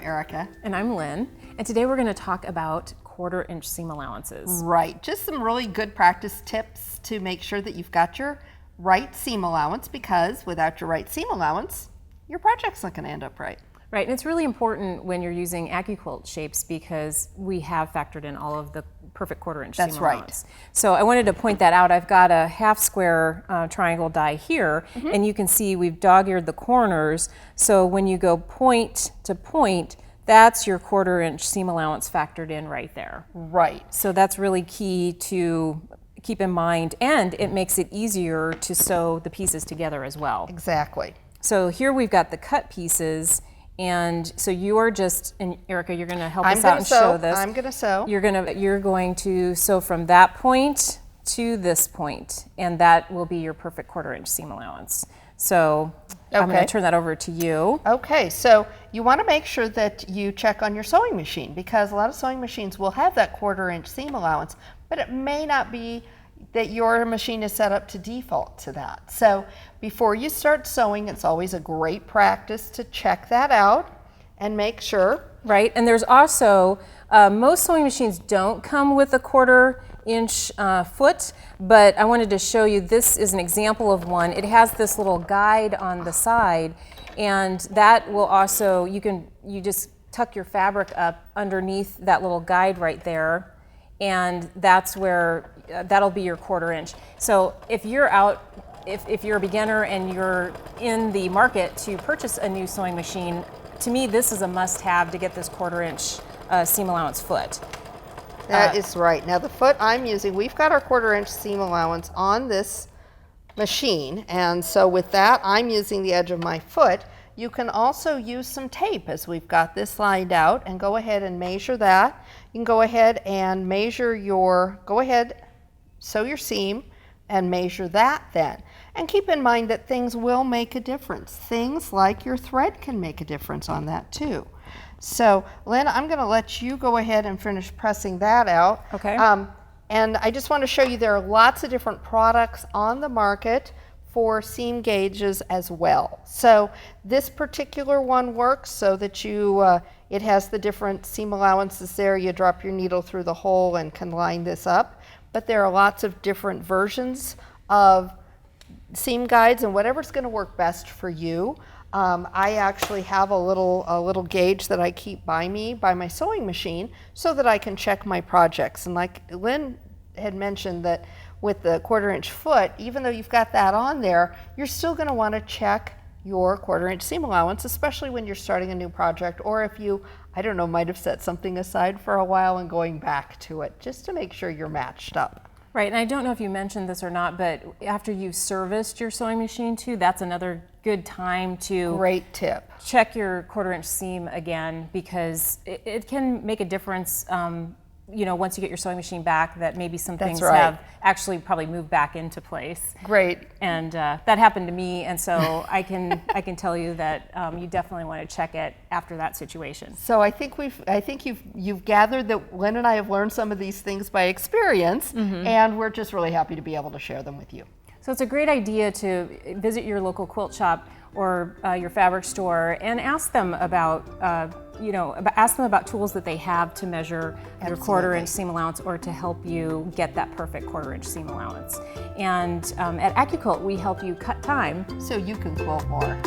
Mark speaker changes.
Speaker 1: Erica.
Speaker 2: And I'm Lynn. And today we're going to talk about 1/4 inch seam allowances.
Speaker 1: Right, just some really good practice tips to make sure that you've got your right seam allowance, because without your right seam allowance, your project's not going to end up right.
Speaker 2: Right, and it's really important when you're using AccuQuilt shapes because we have factored in all of the perfect 1/4 inch
Speaker 1: That's
Speaker 2: seam
Speaker 1: right.
Speaker 2: allowance. So I wanted to point that out. I've got a half square triangle die here, and you can see we've dog-eared the corners. So when you go point to point, that's your 1/4 inch seam allowance factored in right there.
Speaker 1: Right.
Speaker 2: So that's really key to keep in mind, and it makes it easier to sew the pieces together as well.
Speaker 1: Exactly.
Speaker 2: So here we've got the cut pieces, and so you are just, and Erica, you're going to help us out and show this.
Speaker 1: I'm going to sew.
Speaker 2: You're going to sew from that point to this point, and that will be your perfect 1/4 inch seam allowance. So I'm going to turn that over to you.
Speaker 1: Okay, so you want to make sure that you check on your sewing machine, because a lot of sewing machines will have that 1/4 inch seam allowance, but it may not be that your machine is set up to default to that. So before you start sewing, it's always a great practice to check that out and make sure.
Speaker 2: Right, and there's also, most sewing machines don't come with a 1/4 inch foot, but I wanted to show you, this is an example of one. It has this little guide on the side, and that will also, you just tuck your fabric up underneath that little guide right there, and that's where, that'll be your 1/4 inch. So if you're if you're a beginner and you're in the market to purchase a new sewing machine, to me this is a must-have to get this 1/4 inch seam allowance foot.
Speaker 1: That is right. Now the foot I'm using, we've got our 1/4 inch seam allowance on this machine, and so with that I'm using the edge of my foot. You can also use some tape, as we've got this lined out, and go ahead and measure that. You can go ahead and measure sew your seam and measure that then. And keep in mind that things will make a difference. Things like your thread can make a difference on that too. So Lynn, I'm going to let you go ahead and finish pressing that out.
Speaker 2: Okay.
Speaker 1: And I just want to show you there are lots of different products on the market for seam gauges as well. So this particular one works so that it has the different seam allowances there. You drop your needle through the hole and can line this up. But there are lots of different versions of seam guides, and whatever's going to work best for you. I actually have a little gauge that I keep by my sewing machine so that I can check my projects. And like Lynn had mentioned, that with the 1/4 inch foot, even though you've got that on there, you're still going to want to check your 1/4 inch seam allowance, especially when you're starting a new project, or if you, I don't know, might have set something aside for a while and going back to it, just to make sure you're matched up.
Speaker 2: Right, and I don't know if you mentioned this or not, but after you've serviced your sewing machine too, that's another good time to
Speaker 1: Great tip.
Speaker 2: check your 1/4 inch seam again, because it can make a difference. Once you get your sewing machine back, that maybe some things have actually probably moved back into place.
Speaker 1: Great.
Speaker 2: And that happened to me, and so I can tell you that you definitely want to check it after that situation.
Speaker 1: So I think you've gathered that Lynn and I have learned some of these things by experience, and we're just really happy to be able to share them with you.
Speaker 2: So it's a great idea to visit your local quilt shop or your fabric store and ask them about tools that they have to measure your 1/4 inch seam allowance, or to help you get that perfect 1/4 inch seam allowance. And at AccuQuilt, we help you cut time
Speaker 1: so you can quilt more.